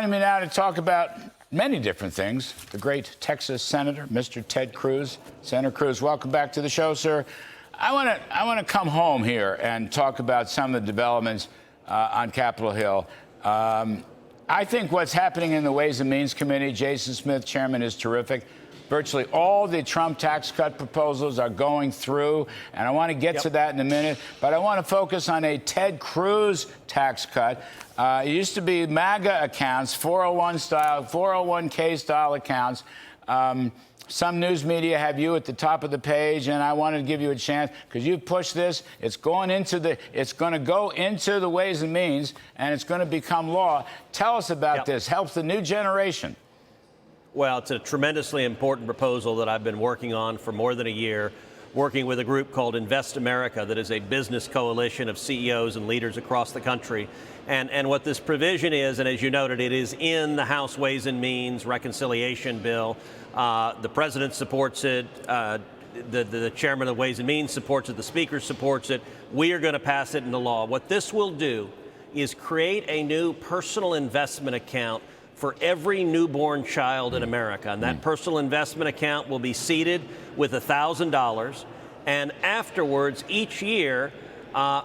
Joining me now to talk about many different things, the great Texas Senator, Mr. Ted Cruz. Senator Cruz, welcome back to the show, sir. I want to come home here and talk about some of the developments on Capitol Hill. I think what's happening in the Ways and Means Committee, Jason Smith, chairman, is terrific. Virtually all the Trump tax cut proposals are going through, and I want to get to that in a minute. But I want to focus on a Ted Cruz tax cut. It used to be MAGA accounts, 401k style accounts. Some news media have you at the top of the page, and I wanted to give you a chance because you've pushed this. It's going to go into the Ways and Means, and it's going to become law. Tell us about this. Helps the new generation. Well, it's a tremendously important proposal that I've been working on for more than a year, working with a group called Invest America that is a business coalition of CEOs and leaders across the country. And what this provision is, and as you noted, it is in the House Ways and Means Reconciliation Bill. The president supports it. The chairman of the Ways and Means supports it. The speaker supports it. We are going to pass it into law. What this will do is create a new personal investment account for every newborn child in America. And that personal investment account will be seeded with $1,000. And afterwards, each year,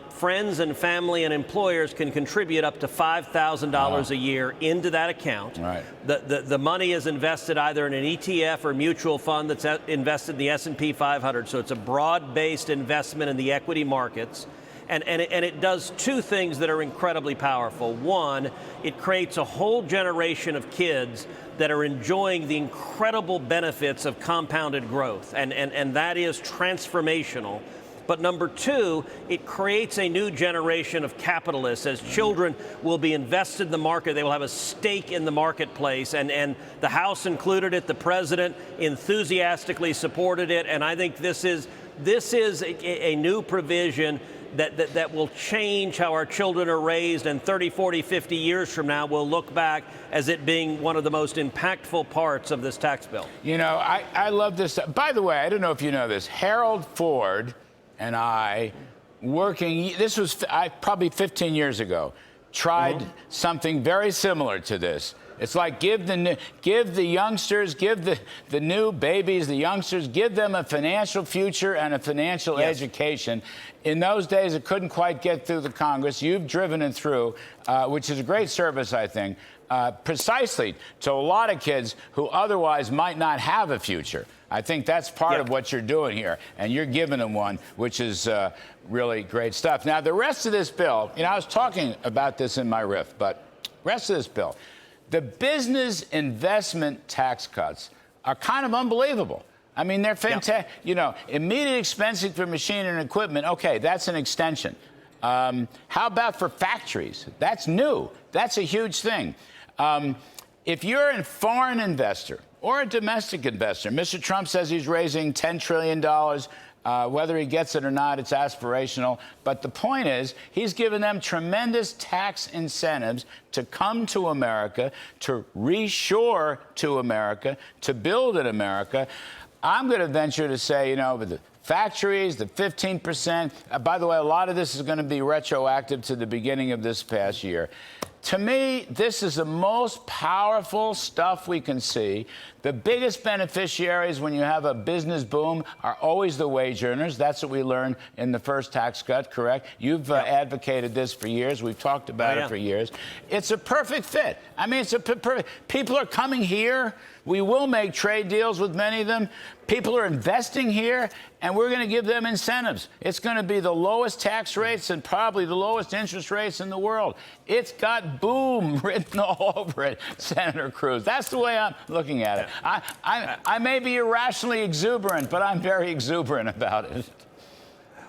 friends and family and employers can contribute up to $5,000 a year into that account. Right. The money is invested either in an ETF or mutual fund that's invested in the S&P 500. So it's a broad-based investment in the equity markets. And it does two things that are incredibly powerful. One, it creates a whole generation of kids that are enjoying the incredible benefits of compounded growth, and that is transformational. But number two, it creates a new generation of capitalists as children will be invested in the market. They will have a stake in the marketplace, and the House included it. The president enthusiastically supported it, and I think this is a new provision that will change how our children are raised, and 30, 40, 50 years from now, we'll look back as it being one of the most impactful parts of this tax bill. You know, I love this. By the way, I don't know if you know this. Harold Ford and I, this was probably 15 years ago, tried something very similar to this. It's like give the youngsters, give the new babies, the youngsters, give them a financial future and a financial education. In those days, it couldn't quite get through the Congress. You've driven it through, which is a great service, I think, precisely to a lot of kids who otherwise might not have a future. I think that's part of what you're doing here, and you're giving them one, which is really great stuff. Now, the rest of this bill, you know, I was talking about this in my riff, but rest of this bill, the business investment tax cuts are kind of unbelievable. I mean, they're fantastic. You know, immediate expensing for machinery and equipment, okay, that's an extension. How about for factories? That's new. That's a huge thing. If you're a foreign investor or a domestic investor, Mr. Trump says he's raising $10 trillion. Whether he gets it or not, it's aspirational. But the point is, he's given them tremendous tax incentives to come to America, to reshore to America, to build in America. I'm going to venture to say, you know, with the factories, the 15%, by the way, a lot of this is going to be retroactive to the beginning of this past year. To me, this is the most powerful stuff we can see. The biggest beneficiaries when you have a business boom are always the wage earners. That's what we learned in the first tax cut, correct? You've advocated this for years. We've talked about it for years. It's a perfect fit. I mean, it's a perfect. People are coming here. We will make trade deals with many of them. People are investing here, and we're going to give them incentives. It's going to be the lowest tax rates and probably the lowest interest rates in the world. It's got boom written all over it, Senator Cruz. That's the way I'm looking at it. I may be irrationally exuberant, but I'm very exuberant about it.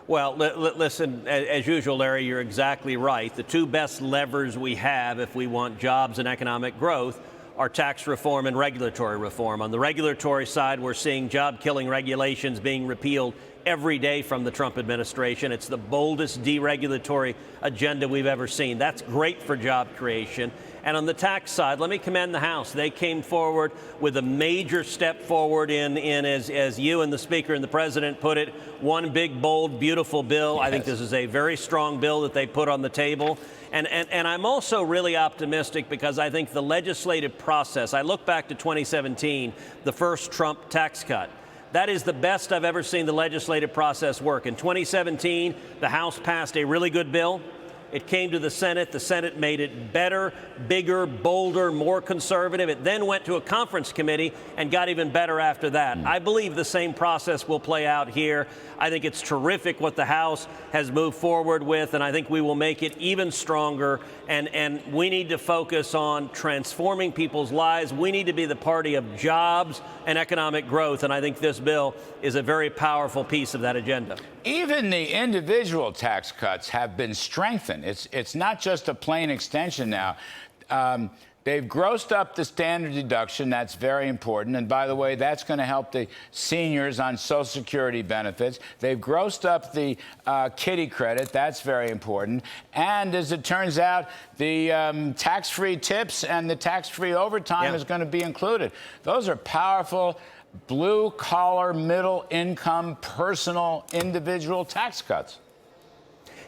Well, listen, as usual, Larry, you're exactly right. The two best levers we have if we want jobs and economic growth are tax reform and regulatory reform. On the regulatory side, we're seeing job-killing regulations being repealed every day from the Trump administration. It's the boldest deregulatory agenda we've ever seen. That's great for job creation. And on the tax side, let me commend the House. They came forward with a major step forward in as you and the Speaker and the President put it, one big, bold, beautiful bill. Yes. I think this is a very strong bill that they put on the table. And I'm also really optimistic because I think the legislative process, I look back to 2017, the first Trump tax cut. That is the best I've ever seen the legislative process work. In 2017, the House passed a really good bill. It came to the Senate. The Senate made it better, bigger, bolder, more conservative. It then went to a conference committee and got even better after that. I believe the same process will play out here. I think it's terrific what the House has moved forward with, and I think we will make it even stronger. And we need to focus on transforming people's lives. We need to be the party of jobs and economic growth, and I think this bill is a very powerful piece of that agenda. Even the individual tax cuts have been strengthened. It's not just a plain extension now. They've grossed up the standard deduction. That's very important. And by the way, that's going to help the seniors on Social Security benefits. They've grossed up the kiddie credit. That's very important. And as it turns out, the tax-free tips and the tax-free overtime is going to be included. Those are powerful blue-collar, middle-income, personal, individual tax cuts.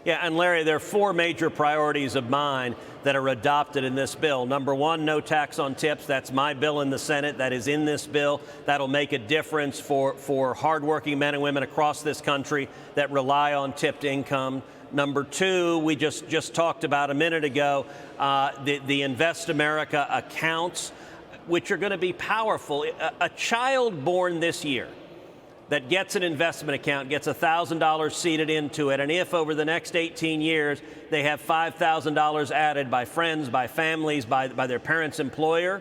Yeah, and Larry, there are four major priorities of mine that are adopted in this bill. Number one, no tax on tips. That's my bill in the Senate. That is in this bill. That'll make a difference for hardworking men and women across this country that rely on tipped income. Number two, we just talked about a minute ago, the Invest America accounts, which are going to be powerful. A child born this year that gets an investment account, gets $1,000 seeded into it, and if over the next 18 years they have $5,000 added by friends, by families, by their parents' employer,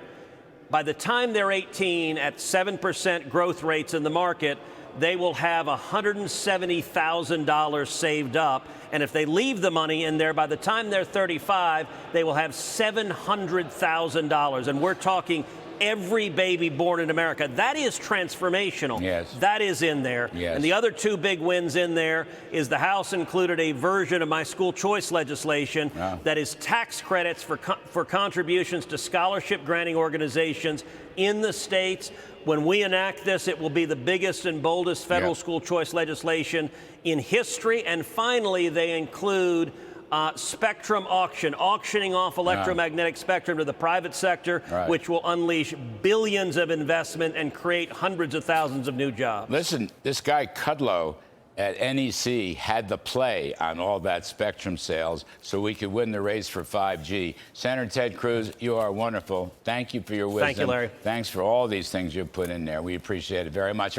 by the time they're 18 at 7% growth rates in the market, they will have $170,000 saved up. And if they leave the money in there, by the time they're 35, they will have $700,000. And we're talking every baby born in America. That is transformational. Yes. That is in there. Yes. And the other two big wins in there is the House included a version of my school choice legislation that is tax credits for contributions to scholarship granting organizations in the states. When we enact this, it will be the biggest and boldest federal school choice legislation in history. And finally, they include spectrum auctioning off electromagnetic spectrum to the private sector, which will unleash billions of investment and create hundreds of thousands of new jobs. Listen, this guy Kudlow at NEC had the play on all that spectrum sales so we could win the race for 5G. Senator Ted Cruz, you are wonderful. Thank you for your wisdom. Thank you, Larry. Thanks for all these things you've put in there. We appreciate it very much.